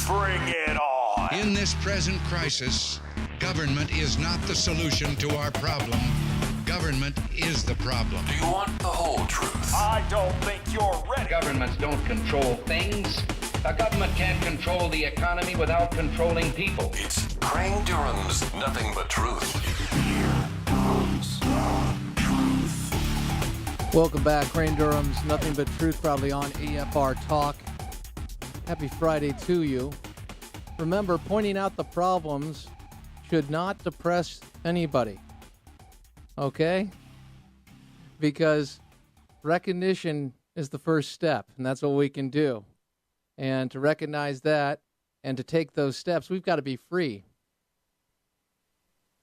Bring it on. In this present crisis, government is not the solution to our problem. Government is the problem. Do you want the whole truth? I don't think you're ready. Governments don't control things. A government can't control the economy without controlling people. It's Crane Durham's Nothing But Truth. Here comes truth. Welcome back. Crane Durham's Nothing But Truth, probably on AFR Talk. Happy Friday to you. Remember, pointing out the problems should not depress anybody. Okay? Because recognition is the first step, and that's what we can do. And to recognize that and to take those steps, we've got to be free.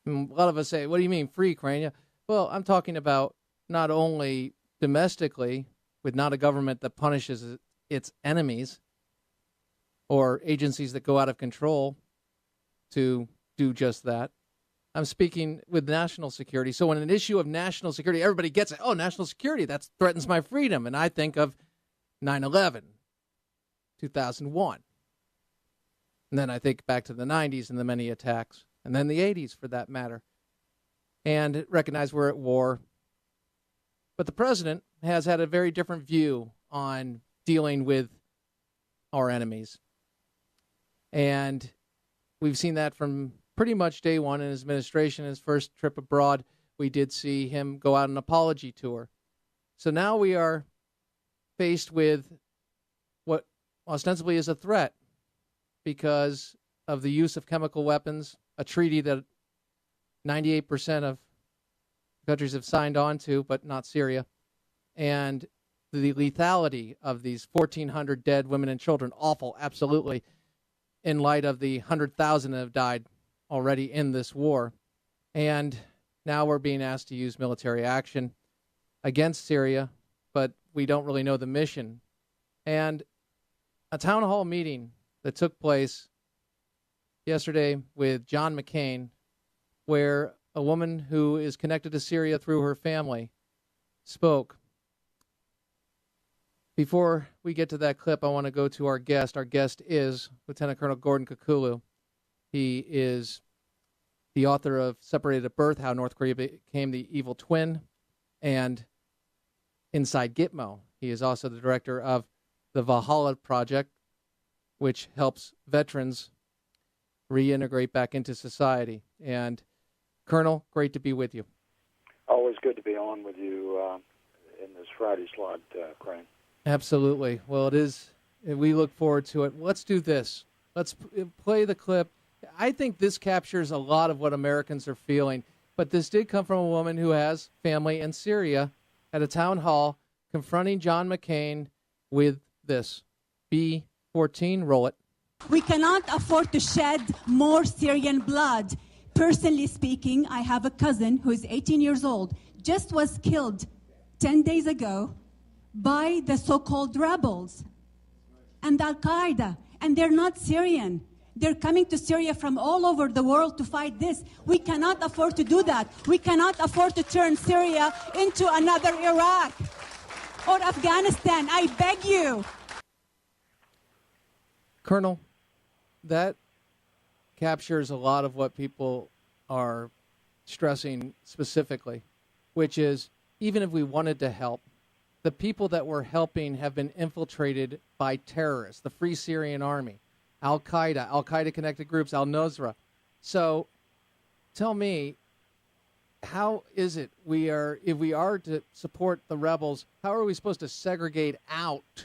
And a lot of us say, what do you mean free, Crane? Well, I'm talking about not only domestically, with not a government that punishes its enemies or agencies that go out of control to do just that. I'm speaking with national security. So when an issue of national security, everybody gets it. Oh, national security, that threatens my freedom. And I think of 9/11, 2001. And then I think back to the 90s and the many attacks. And then the 80s, for that matter. And recognize we're at war. But the president has had a very different view on dealing with our enemies. And we've seen that from pretty much day one in his administration. His first trip abroad, we did see him go out on an apology tour. So now we are faced with what ostensibly is a threat because of the use of chemical weapons, a treaty that 98% of countries have signed on to, but not Syria, and the lethality of these 1,400 dead women and children. Awful, absolutely, in light of the 100,000 that have died already in this war. And now we're being asked to use military action against Syria, but we don't really know the mission. And a town hall meeting that took place yesterday with John McCain, where a woman who is connected to Syria through her family spoke. Before we get to that clip, I want to go to our guest. Our guest is Lieutenant Colonel Gordon Cucullu. He is the author of Separated at Birth, How North Korea Became the Evil Twin, and Inside Gitmo. He is also the director of the Valhalla Project, which helps veterans reintegrate back into society. And Colonel, great to be with you. Always good to be on with you in this Friday slot, Crane. Absolutely. Well, it is. We look forward to it. Let's do this. Let's play the clip. I think this captures a lot of what Americans are feeling. But this did come from a woman who has family in Syria at a town hall confronting John McCain with this. B-14, roll it. We cannot afford to shed more Syrian blood. Personally speaking, I have a cousin who is 18 years old, just was killed 10 days ago by the so-called rebels and Al-Qaeda, and they're not Syrian. They're coming to Syria from all over the world to fight this. We cannot afford to do that. We cannot afford to turn Syria into another Iraq or Afghanistan. I beg you. Colonel, that captures a lot of what people are stressing specifically, which is even if we wanted to help, the people that we're helping have been infiltrated by terrorists, the Free Syrian Army, Al-Qaeda, Al-Qaeda-connected groups, Al-Nusra. So tell me, how is it if we are to support the rebels, how are we supposed to segregate out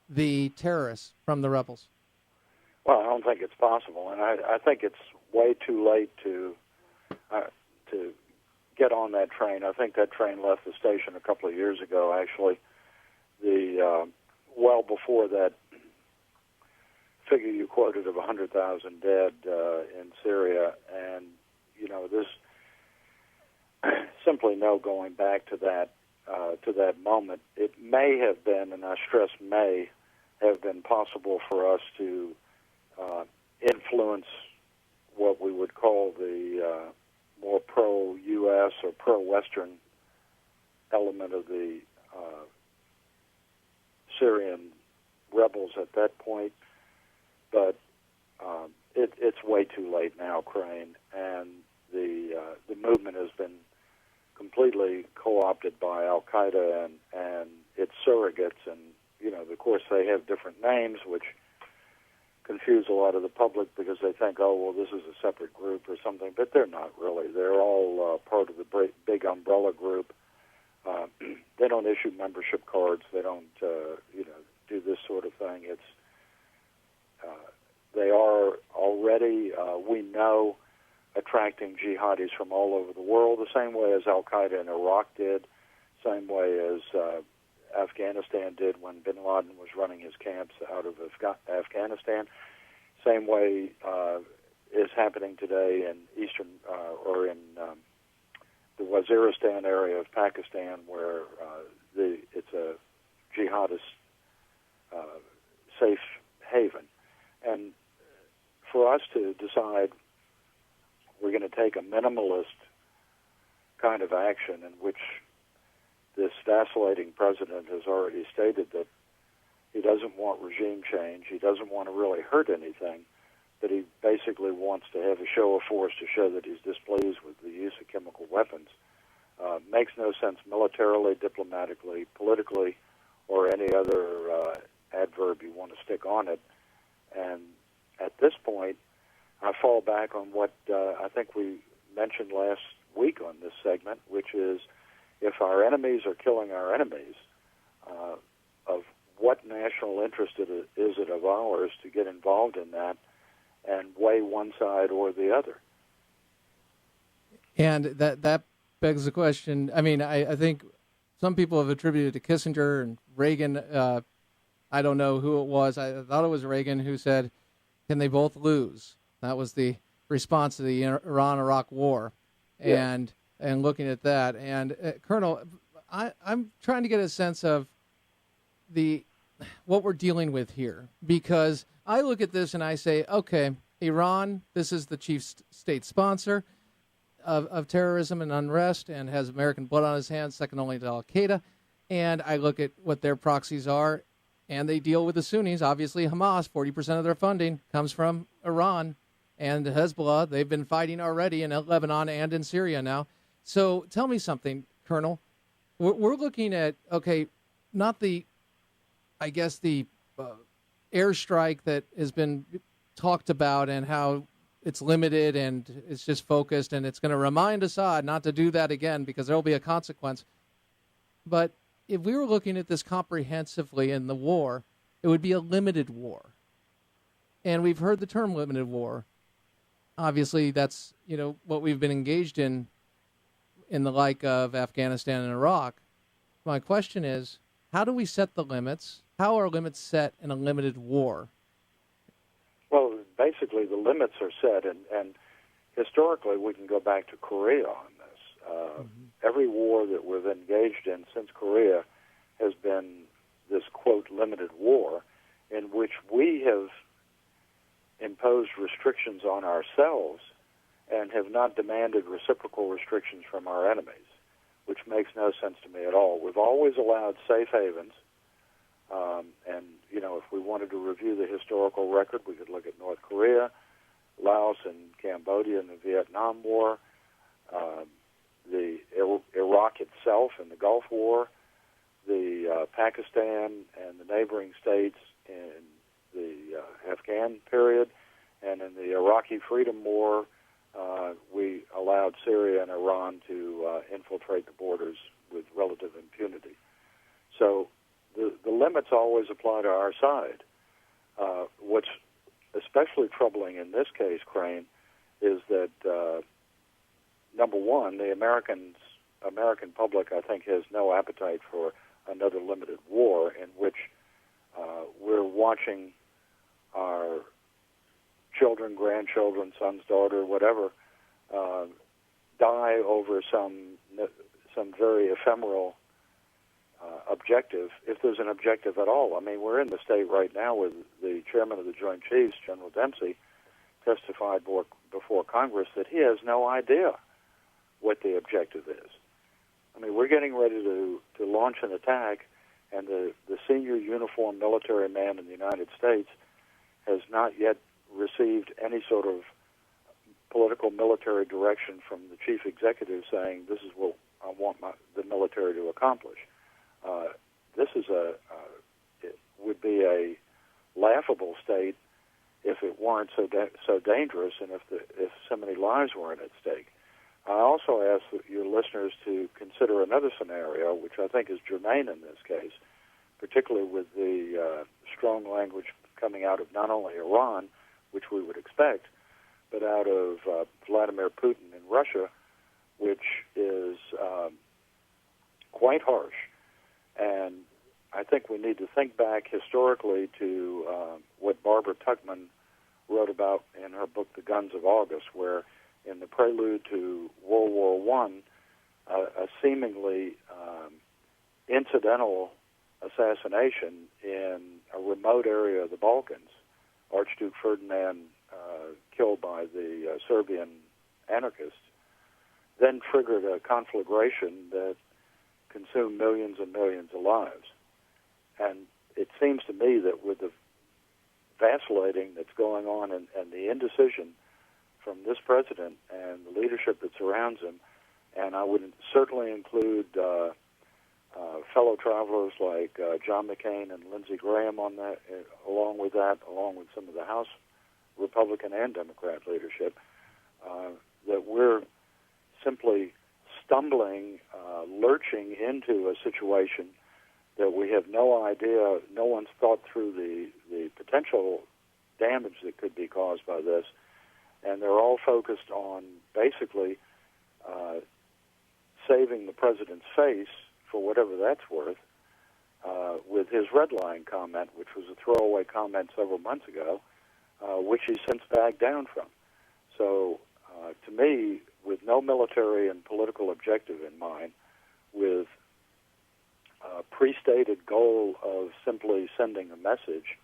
the terrorists from the rebels? Well, I don't think it's possible, and I think it's way too late to get on that train. I think that train left the station a couple of years ago, actually. Well before that figure you quoted of 100,000 dead in Syria, and there's simply no going back to that moment. It may have been, and I stress may have been possible for us to influence what we would call the more pro-U.S. or pro-Western element of the Syrian rebels at that point. But it's way too late now, Crane, and the movement has been completely co-opted by Al Qaeda and its surrogates, and of course they have different names, which confuse a lot of the public because they think, oh well, this is a separate group or something, but they're not really. They're all part of the big umbrella group. They don't issue membership cards. They don't do this sort of thing. It's they are already, we know, attracting jihadis from all over the world, the same way as Al Qaeda in Iraq did, same way as Afghanistan did when bin Laden was running his camps out of Afghanistan, same way is happening today in eastern or in the Waziristan area of Pakistan, where it's a jihadist safe haven. And for us to decide we're going to take a minimalist kind of action in which this vacillating president has already stated that he doesn't want regime change, he doesn't want to really hurt anything, that he basically wants to have a show of force to show that he's displeased with the use of chemical weapons, makes no sense militarily, diplomatically, politically, or any other adverb you want to stick on it. And at this point, I fall back on what I think we mentioned last week on this segment, which is if our enemies are killing our enemies, of what national interest is it of ours to get involved in that and weigh one side or the other? And that begs the question. I mean, I think some people have attributed to Kissinger and Reagan. I don't know who it was. I thought it was Reagan who said, can they both lose? That was the response to the Iran-Iraq war. Yeah. And looking at that. And, Colonel, I'm trying to get a sense of what we're dealing with here. Because I look at this and I say, okay, Iran, this is the chief state sponsor of terrorism and unrest and has American blood on his hands, second only to Al-Qaeda. And I look at what their proxies are, and they deal with the Sunnis. Obviously, Hamas, 40% of their funding comes from Iran. And Hezbollah, they've been fighting already in Lebanon and in Syria now. So tell me something, Colonel. We're looking at, okay, not the airstrike that has been talked about and how it's limited and it's just focused, and it's going to remind Assad not to do that again because there will be a consequence. But if we were looking at this comprehensively in the war, it would be a limited war. And we've heard the term limited war. Obviously, that's what we've been engaged in the like of Afghanistan and Iraq. My question is, how do we set the limits? How are limits set in a limited war? Well, basically the limits are set, and historically we can go back to Korea on this. Every war that we've engaged in since Korea has been this, quote, limited war in which we have imposed restrictions on ourselves and have not demanded reciprocal restrictions from our enemies, which makes no sense to me at all. We've always allowed safe havens, and, if we wanted to review the historical record, we could look at North Korea, Laos, and Cambodia in the Vietnam War, the Iraq itself in the Gulf War, the Pakistan and the neighboring states in the Afghan period, and in the Iraqi Freedom War, we allowed Syria and Iran to infiltrate the borders with relative impunity. So the limits always apply to our side. What's especially troubling in this case, Crane, is that, number one, the American public, I think, has no appetite for another limited war in which we're watching our children, grandchildren, sons, daughter, whatever, die over some very ephemeral objective, if there's an objective at all. I mean, we're in the state right now where the chairman of the Joint Chiefs, General Dempsey, testified before Congress that he has no idea what the objective is. I mean, we're getting ready to launch an attack, and the senior uniformed military man in the United States has not yet received any sort of political military direction from the chief executive saying this is what I want the military to accomplish. This is it would be a laughable state if it weren't so dangerous and if so many lives weren't at stake. I also ask your listeners to consider another scenario, which I think is germane in this case, particularly with the strong language coming out of not only Iran, which we would expect, but out of Vladimir Putin in Russia, which is quite harsh. And I think we need to think back historically to what Barbara Tuchman wrote about in her book, The Guns of August, where in the prelude to World War I, a seemingly incidental assassination in a remote area of the Balkans, Archduke Ferdinand killed by the Serbian anarchists, then triggered a conflagration that consumed millions and millions of lives. And it seems to me that with the vacillating that's going on and the indecision from this president and the leadership that surrounds him, and I would certainly include fellow travelers like John McCain and Lindsey Graham on that, along with some of the House Republican and Democrat leadership, that we're simply stumbling, lurching into a situation that we have no idea, no one's thought through the potential damage that could be caused by this, and they're all focused on basically saving the president's face, for whatever that's worth, with his redline comment, which was a throwaway comment several months ago, which he's since backed down from. So, to me, with no military and political objective in mind, with a pre-stated goal of simply sending a message,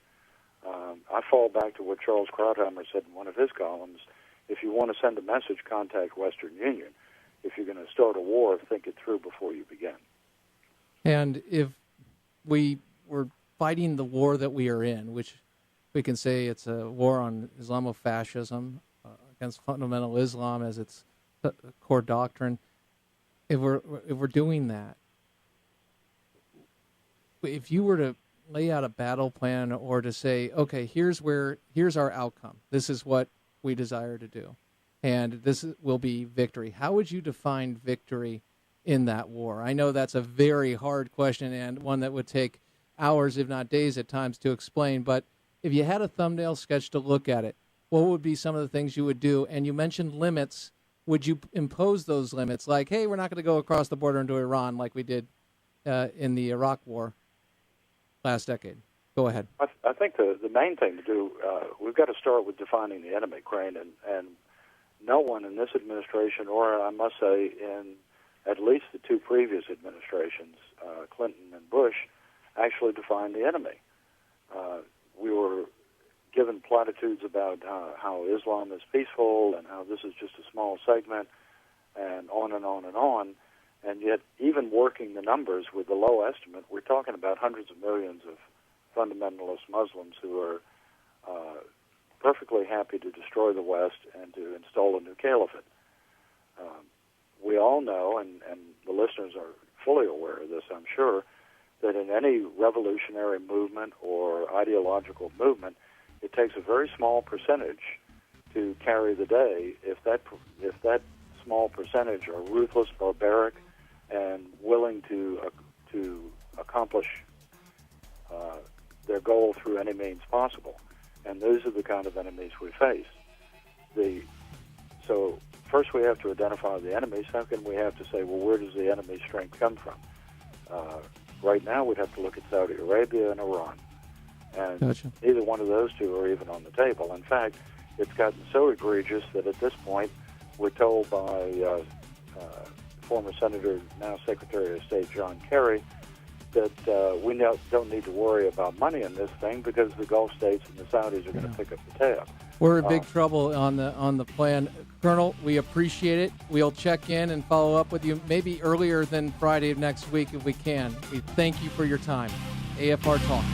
I fall back to what Charles Krauthammer said in one of his columns: if you want to send a message, contact Western Union. If you're going to start a war, think it through before you begin. And if we were fighting the war that we are in, which we can say it's a war on Islamofascism, against fundamental Islam as its core doctrine, if we're doing that, if you were to lay out a battle plan or to say, okay, here's our outcome, this is what we desire to do, and this will be victory, how would you define victory in that war? I know that's a very hard question and one that would take hours, if not days at times, to explain, but if you had a thumbnail sketch to look at it, what would be some of the things you would do? And you mentioned limits. Would you impose those limits? Like, hey, we're not going to go across the border into Iran like we did in the Iraq war last decade. Go ahead. I think the main thing to do, we've got to start with defining the enemy, Crane, and no one in this administration, or I must say in at least the two previous administrations, Clinton and Bush, actually defined the enemy. We were given platitudes about how Islam is peaceful and how this is just a small segment, and on and on and on. And yet, even working the numbers with the low estimate, we're talking about hundreds of millions of fundamentalist Muslims who are perfectly happy to destroy the West and to install a new caliphate. We all know, and the listeners are fully aware of this, I'm sure, that in any revolutionary movement or ideological movement, it takes a very small percentage to carry the day. If that small percentage are ruthless, barbaric, and willing to accomplish their goal through any means possible, and those are the kind of enemies we face. So first we have to identify the enemy. Second, we have to say, well, where does the enemy's strength come from? Right now, we'd have to look at Saudi Arabia and Iran. And Gotcha. Neither one of those two are even on the table. In fact, it's gotten so egregious that at this point, we're told by former Senator, now Secretary of State John Kerry, that we don't need to worry about money in this thing because the Gulf states and the Saudis are going to pick up the tab. We're in big trouble on the plan. Colonel, we appreciate it. We'll check in and follow up with you maybe earlier than Friday of next week if we can. We thank you for your time. AFR Talk.